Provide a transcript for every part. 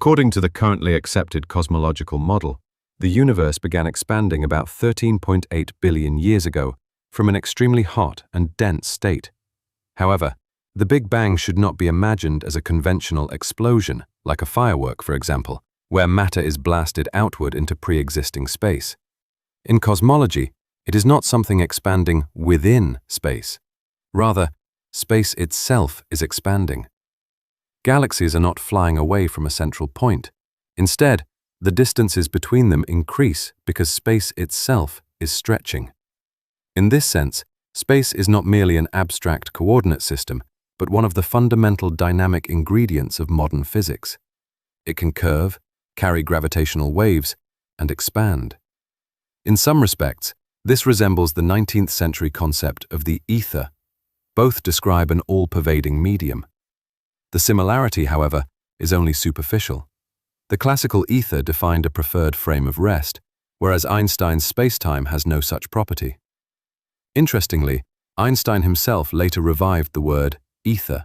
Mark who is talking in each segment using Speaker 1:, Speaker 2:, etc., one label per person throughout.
Speaker 1: According to the currently accepted cosmological model, the universe began expanding about 13.8 billion years ago from an extremely hot and dense state. However, the Big Bang should not be imagined as a conventional explosion, like a firework, for example, where matter is blasted outward into pre-existing space. In cosmology, it is not something expanding within space. Rather, space itself is expanding. Galaxies are not flying away from a central point. Instead, the distances between them increase because space itself is stretching. In this sense, space is not merely an abstract coordinate system, but one of the fundamental dynamic ingredients of modern physics. It can curve, carry gravitational waves, and expand. In some respects, this resembles the 19th century concept of the ether. Both describe an all-pervading medium. The similarity, however, is only superficial. The classical ether defined a preferred frame of rest, whereas Einstein's spacetime has no such property. Interestingly, Einstein himself later revived the word ether.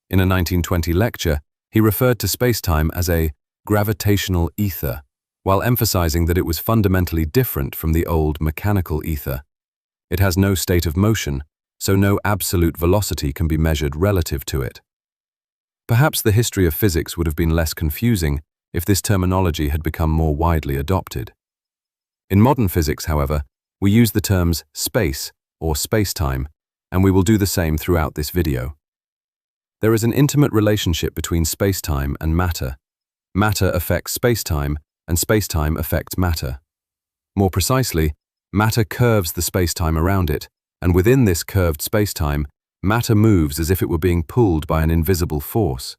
Speaker 1: In a 1920 lecture, he referred to spacetime as a gravitational ether, while emphasizing that it was fundamentally different from the old mechanical ether. It has no state of motion, so no absolute velocity can be measured relative to it. Perhaps the history of physics would have been less confusing if this terminology had become more widely adopted. In modern physics, however, we use the terms space or spacetime, and we will do the same throughout this video. There is an intimate relationship between spacetime and matter. Matter affects spacetime, and spacetime affects matter. More precisely, matter curves the spacetime around it, and within this curved spacetime, matter moves as if it were being pulled by an invisible force.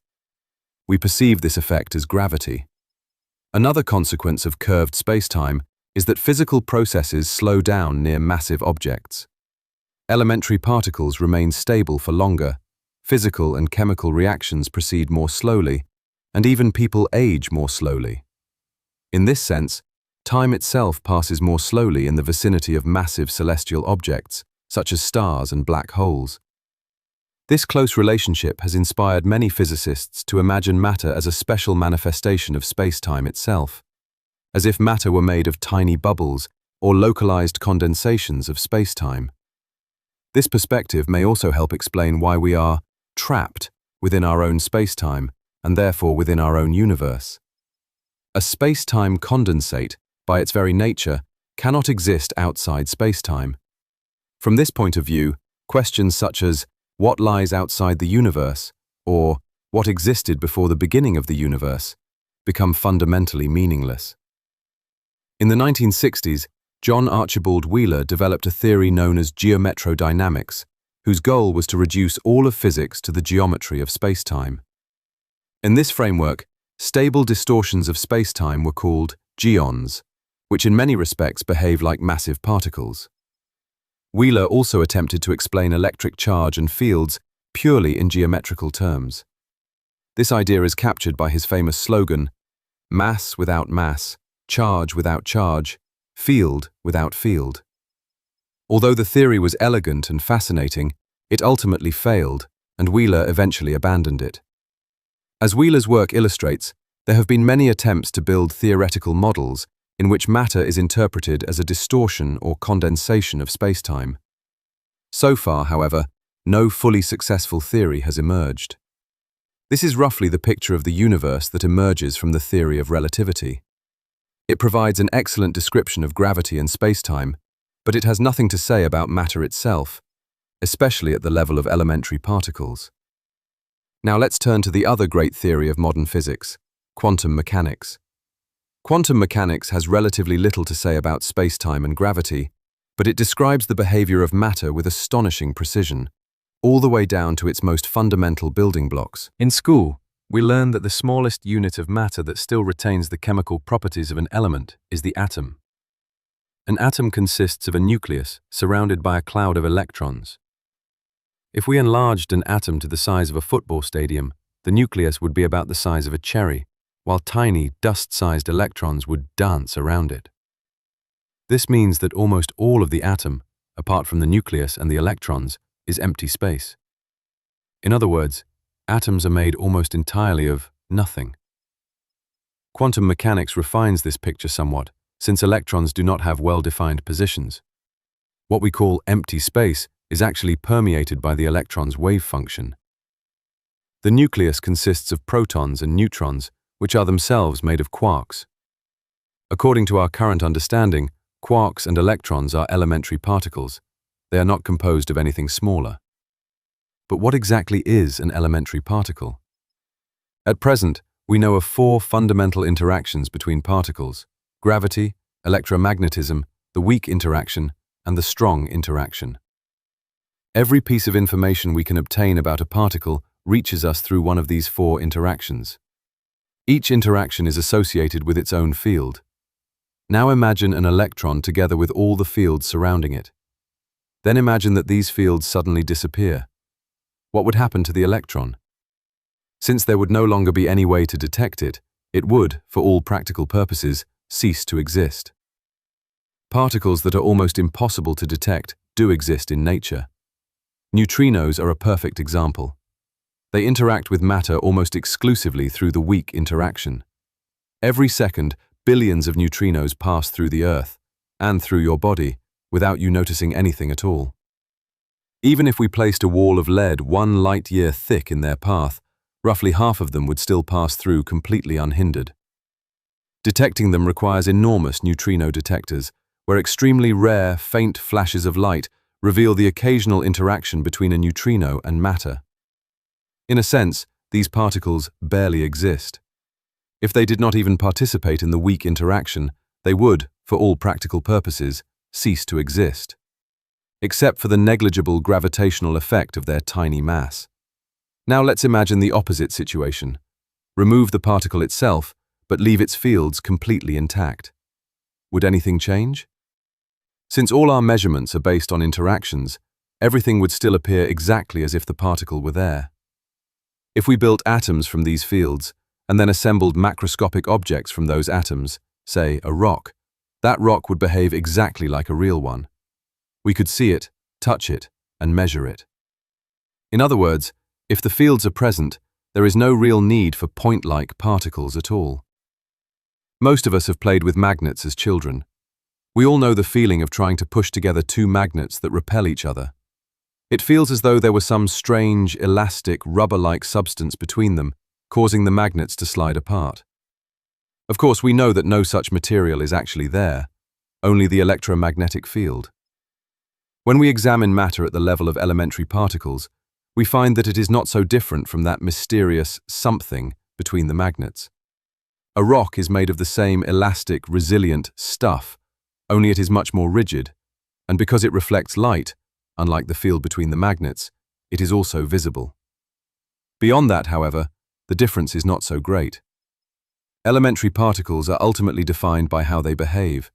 Speaker 1: We perceive this effect as gravity. Another consequence of curved spacetime is that physical processes slow down near massive objects. Elementary particles remain stable for longer, physical and chemical reactions proceed more slowly, and even people age more slowly. In this sense, time itself passes more slowly in the vicinity of massive celestial objects, such as stars and black holes. This close relationship has inspired many physicists to imagine matter as a special manifestation of space-time itself, as if matter were made of tiny bubbles or localized condensations of space-time. This perspective may also help explain why we are trapped within our own space-time and therefore within our own universe. A space-time condensate, by its very nature, cannot exist outside space-time. From this point of view, questions such as what lies outside the universe or what existed before the beginning of the universe become fundamentally meaningless. In the 1960s, John Archibald Wheeler developed a theory known as geometrodynamics, whose goal was to reduce all of physics to the geometry of spacetime. In this framework, stable distortions of spacetime were called geons, which in many respects behave like massive particles. Wheeler also attempted to explain electric charge and fields purely in geometrical terms. This idea is captured by his famous slogan, "Mass without mass, charge without charge, field without field." Although the theory was elegant and fascinating, it ultimately failed, and Wheeler eventually abandoned it. As Wheeler's work illustrates, there have been many attempts to build theoretical models in which matter is interpreted as a distortion or condensation of spacetime. So far, however, no fully successful theory has emerged. This is roughly the picture of the universe that emerges from the theory of relativity. It provides an excellent description of gravity and spacetime, but it has nothing to say about matter itself, especially at the level of elementary particles. Now let's turn to the other great theory of modern physics, quantum mechanics. Quantum mechanics has relatively little to say about spacetime and gravity, but it describes the behavior of matter with astonishing precision, all the way down to its most fundamental building blocks. In school, we learn that the smallest unit of matter that still retains the chemical properties of an element is the atom. An atom consists of a nucleus surrounded by a cloud of electrons. If we enlarged an atom to the size of a football stadium, the nucleus would be about the size of a cherry, while tiny, dust-sized electrons would dance around it. This means that almost all of the atom, apart from the nucleus and the electrons, is empty space. In other words, atoms are made almost entirely of nothing. Quantum mechanics refines this picture somewhat, since electrons do not have well-defined positions. What we call empty space is actually permeated by the electron's wave function. The nucleus consists of protons and neutrons, which are themselves made of quarks. According to our current understanding, quarks and electrons are elementary particles. They are not composed of anything smaller. But what exactly is an elementary particle? At present, we know of 4 fundamental interactions between particles: gravity, electromagnetism, the weak interaction, and the strong interaction. Every piece of information we can obtain about a particle reaches us through one of these 4 interactions. Each interaction is associated with its own field. Now imagine an electron together with all the fields surrounding it. Then imagine that these fields suddenly disappear. What would happen to the electron? Since there would no longer be any way to detect it, it would, for all practical purposes, cease to exist. Particles that are almost impossible to detect do exist in nature. Neutrinos are a perfect example. They interact with matter almost exclusively through the weak interaction. Every second, billions of neutrinos pass through the Earth, and through your body, without you noticing anything at all. Even if we placed a wall of lead 1 light-year thick in their path, roughly half of them would still pass through completely unhindered. Detecting them requires enormous neutrino detectors, where extremely rare, faint flashes of light reveal the occasional interaction between a neutrino and matter. In a sense, these particles barely exist. If they did not even participate in the weak interaction, they would, for all practical purposes, cease to exist, except for the negligible gravitational effect of their tiny mass. Now let's imagine the opposite situation. Remove the particle itself, but leave its fields completely intact. Would anything change? Since all our measurements are based on interactions, everything would still appear exactly as if the particle were there. If we built atoms from these fields, and then assembled macroscopic objects from those atoms, say a rock, that rock would behave exactly like a real one. We could see it, touch it, and measure it. In other words, if the fields are present, there is no real need for point-like particles at all. Most of us have played with magnets as children. We all know the feeling of trying to push together 2 magnets that repel each other. It feels as though there was some strange, elastic, rubber-like substance between them, causing the magnets to slide apart. Of course, we know that no such material is actually there, only the electromagnetic field. When we examine matter at the level of elementary particles, we find that it is not so different from that mysterious something between the magnets. A rock is made of the same elastic, resilient stuff, only it is much more rigid, and because it reflects light, unlike the field between the magnets, it is also visible. Beyond that, however, the difference is not so great. Elementary particles are ultimately defined by how they behave.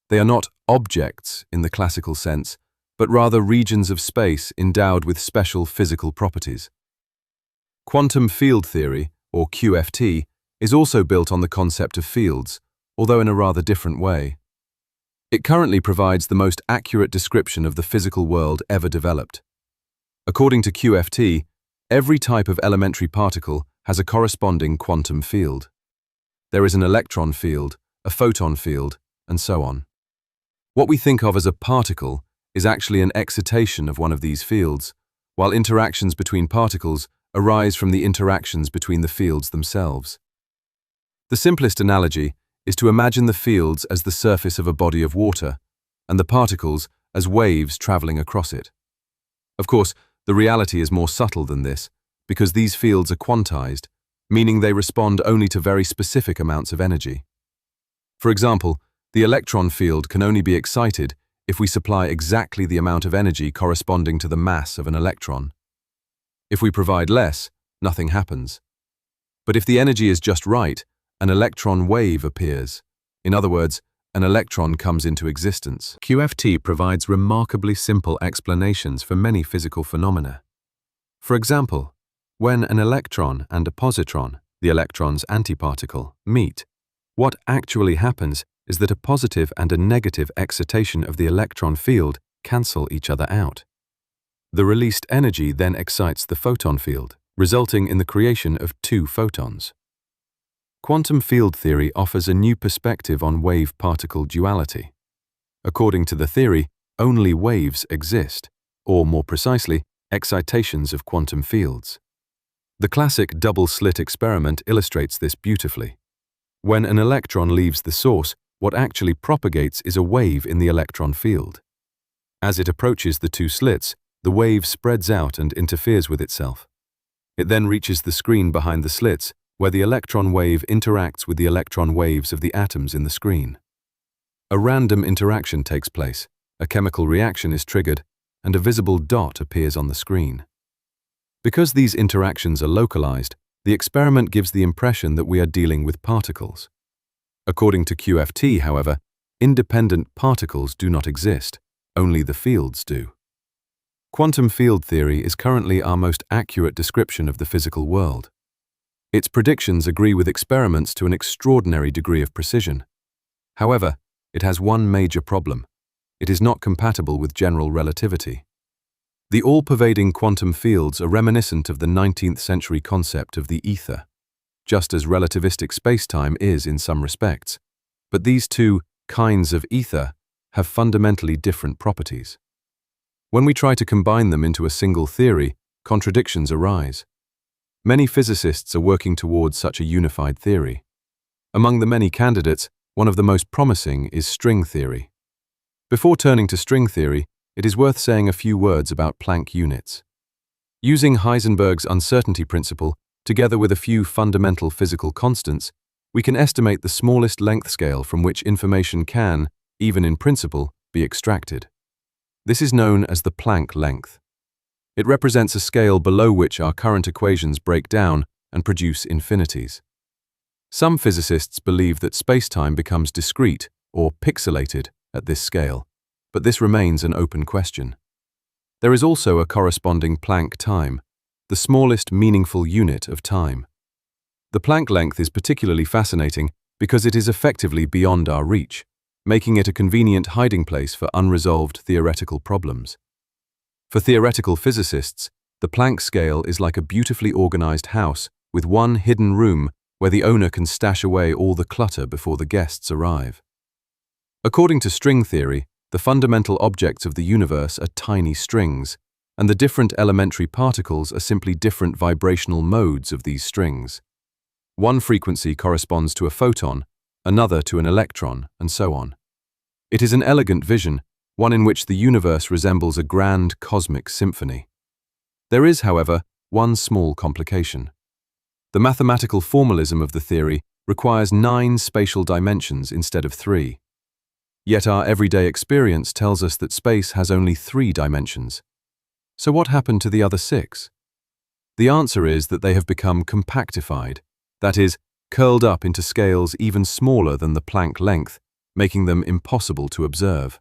Speaker 1: They are not objects in the classical sense, but rather regions of space endowed with special physical properties. Quantum field theory, or QFT, is also built on the concept of fields, although in a rather different way. It currently provides the most accurate description of the physical world ever developed. According to QFT, every type of elementary particle has a corresponding quantum field. There is an electron field, a photon field, and so on. What we think of as a particle is actually an excitation of one of these fields, while interactions between particles arise from the interactions between the fields themselves. The simplest analogy is to imagine the fields as the surface of a body of water, and the particles as waves traveling across it. Of course, the reality is more subtle than this, because these fields are quantized, meaning they respond only to very specific amounts of energy. For example, the electron field can only be excited if we supply exactly the amount of energy corresponding to the mass of an electron. If we provide less, nothing happens. But if the energy is just right, an electron wave appears. In other words, an electron comes into existence. QFT provides remarkably simple explanations for many physical phenomena. For example, when an electron and a positron, the electron's antiparticle, meet, what actually happens is that a positive and a negative excitation of the electron field cancel each other out. The released energy then excites the photon field, resulting in the creation of 2 photons. Quantum field theory offers a new perspective on wave-particle duality. According to the theory, only waves exist, or more precisely, excitations of quantum fields. The classic double-slit experiment illustrates this beautifully. When an electron leaves the source, what actually propagates is a wave in the electron field. As it approaches the two slits, the wave spreads out and interferes with itself. It then reaches the screen behind the slits, where the electron wave interacts with the electron waves of the atoms in the screen. A random interaction takes place, a chemical reaction is triggered, and a visible dot appears on the screen. Because these interactions are localized, the experiment gives the impression that we are dealing with particles. According to QFT, however, independent particles do not exist, only the fields do. Quantum field theory is currently our most accurate description of the physical world. Its predictions agree with experiments to an extraordinary degree of precision. However, it has one major problem. It is not compatible with general relativity. The all-pervading quantum fields are reminiscent of the 19th century concept of the ether, just as relativistic spacetime is in some respects. But these two kinds of ether have fundamentally different properties. When we try to combine them into a single theory, contradictions arise. Many physicists are working towards such a unified theory. Among the many candidates, one of the most promising is string theory. Before turning to string theory, it is worth saying a few words about Planck units. Using Heisenberg's uncertainty principle, together with a few fundamental physical constants, we can estimate the smallest length scale from which information can, even in principle, be extracted. This is known as the Planck length. It represents a scale below which our current equations break down and produce infinities. Some physicists believe that spacetime becomes discrete or pixelated at this scale, but this remains an open question. There is also a corresponding Planck time, the smallest meaningful unit of time. The Planck length is particularly fascinating because it is effectively beyond our reach, making it a convenient hiding place for unresolved theoretical problems. For theoretical physicists, the Planck scale is like a beautifully organized house with one hidden room where the owner can stash away all the clutter before the guests arrive. According to string theory, the fundamental objects of the universe are tiny strings, and the different elementary particles are simply different vibrational modes of these strings. One frequency corresponds to a photon, another to an electron, and so on. It is an elegant vision, one in which the universe resembles a grand cosmic symphony. There is, however, one small complication. The mathematical formalism of the theory requires 9 spatial dimensions instead of 3. Yet our everyday experience tells us that space has only 3 dimensions. So what happened to the other 6? The answer is that they have become compactified, that is, curled up into scales even smaller than the Planck length, making them impossible to observe.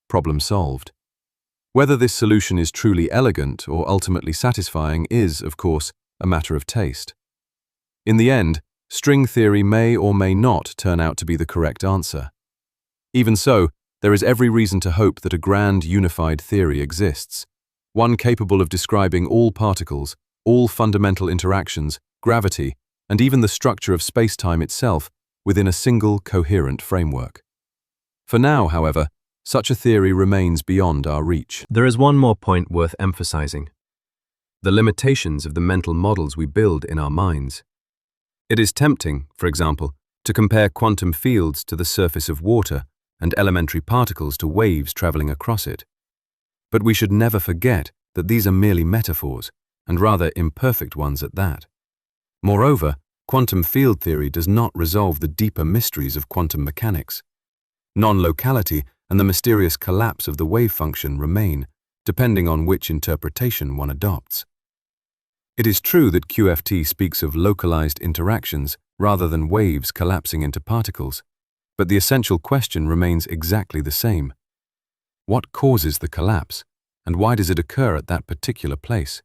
Speaker 1: Problem solved. Whether this solution is truly elegant or ultimately satisfying is, of course, a matter of taste. In the end, string theory may or may not turn out to be the correct answer. Even so, there is every reason to hope that a grand unified theory exists, one capable of describing all particles, all fundamental interactions, gravity, and even the structure of spacetime itself within a single coherent framework. For now, however, such a theory remains beyond our reach.
Speaker 2: There is one more point worth emphasizing: the limitations of the mental models we build in our minds. It is tempting, for example, to compare quantum fields to the surface of water and elementary particles to waves traveling across it. But we should never forget that these are merely metaphors, and rather imperfect ones at that. Moreover, quantum field theory does not resolve the deeper mysteries of quantum mechanics. Non-locality and the mysterious collapse of the wave function remain, depending on which interpretation one adopts. It is true that QFT speaks of localized interactions rather than waves collapsing into particles, but the essential question remains exactly the same. What causes the collapse, and why does it occur at that particular place?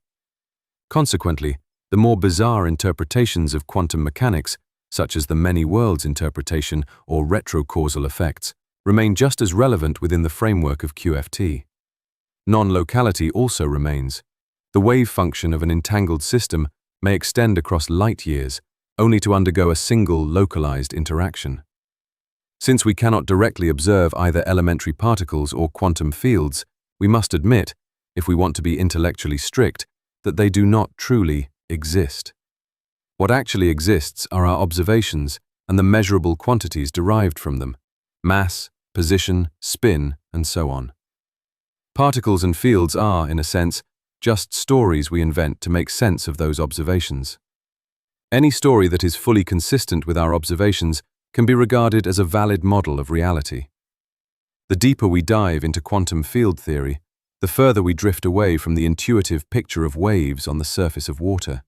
Speaker 2: Consequently, the more bizarre interpretations of quantum mechanics, such as the many worlds interpretation or retrocausal effects, remain just as relevant within the framework of QFT. Non-locality also remains. The wave function of an entangled system may extend across light years,
Speaker 1: only to undergo a single localized interaction. Since we cannot directly observe either elementary particles or quantum fields, we must admit, if we want to be intellectually strict, that they do not truly exist. What actually exists are our observations and the measurable quantities derived from them: mass, position, spin, and so on. Particles and fields are, in a sense, just stories we invent to make sense of those observations. Any story that is fully consistent with our observations can be regarded as a valid model of reality. The deeper we dive into quantum field theory, the further we drift away from the intuitive picture of waves on the surface of water.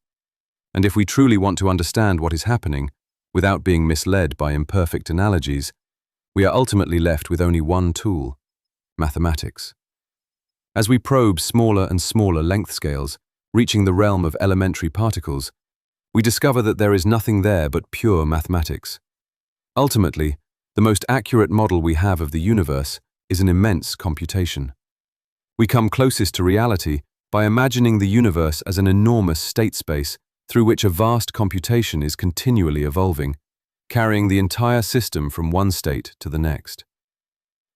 Speaker 1: And if we truly want to understand what is happening, without being misled by imperfect analogies, we are ultimately left with only one tool: mathematics. As we probe smaller and smaller length scales, reaching the realm of elementary particles, we discover that there is nothing there but pure mathematics. Ultimately, the most accurate model we have of the universe is an immense computation. We come closest to reality by imagining the universe as an enormous state space through which a vast computation is continually evolving, carrying the entire system from one state to the next.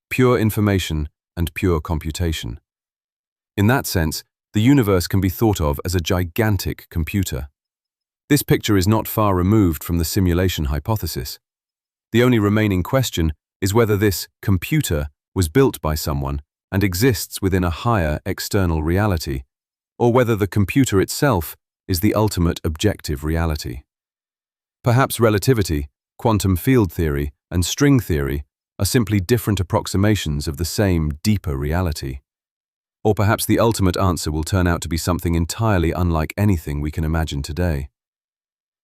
Speaker 1: Pure information and pure computation. In that sense, the universe can be thought of as a gigantic computer. This picture is not far removed from the simulation hypothesis. The only remaining question is whether this computer was built by someone and exists within a higher external reality, or whether the computer itself is the ultimate objective reality. Perhaps relativity, quantum field theory, and string theory are simply different approximations of the same deeper reality. Or perhaps the ultimate answer will turn out to be something entirely unlike anything we can imagine today.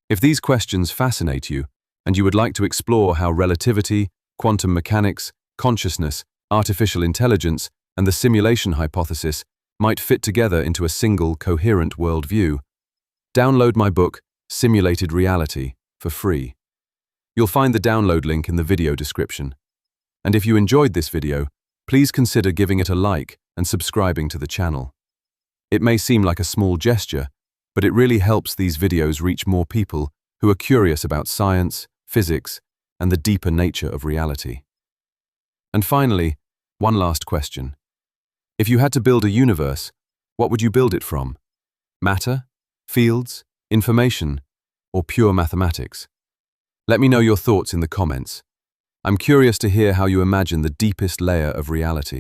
Speaker 1: If these questions fascinate you, and you would like to explore how relativity, quantum mechanics, consciousness, artificial intelligence, and the simulation hypothesis might fit together into a single, coherent worldview, download my book, Simulated Reality, for free. You'll find the download link in the video description. And if you enjoyed this video, please consider giving it a like and subscribing to the channel. It may seem like a small gesture, but it really helps these videos reach more people who are curious about science, physics, and the deeper nature of reality. And finally, one last question. If you had to build a universe, what would you build it from? Matter, fields, information, or pure mathematics? Let me know your thoughts in the comments. I'm curious to hear how you imagine the deepest layer of reality.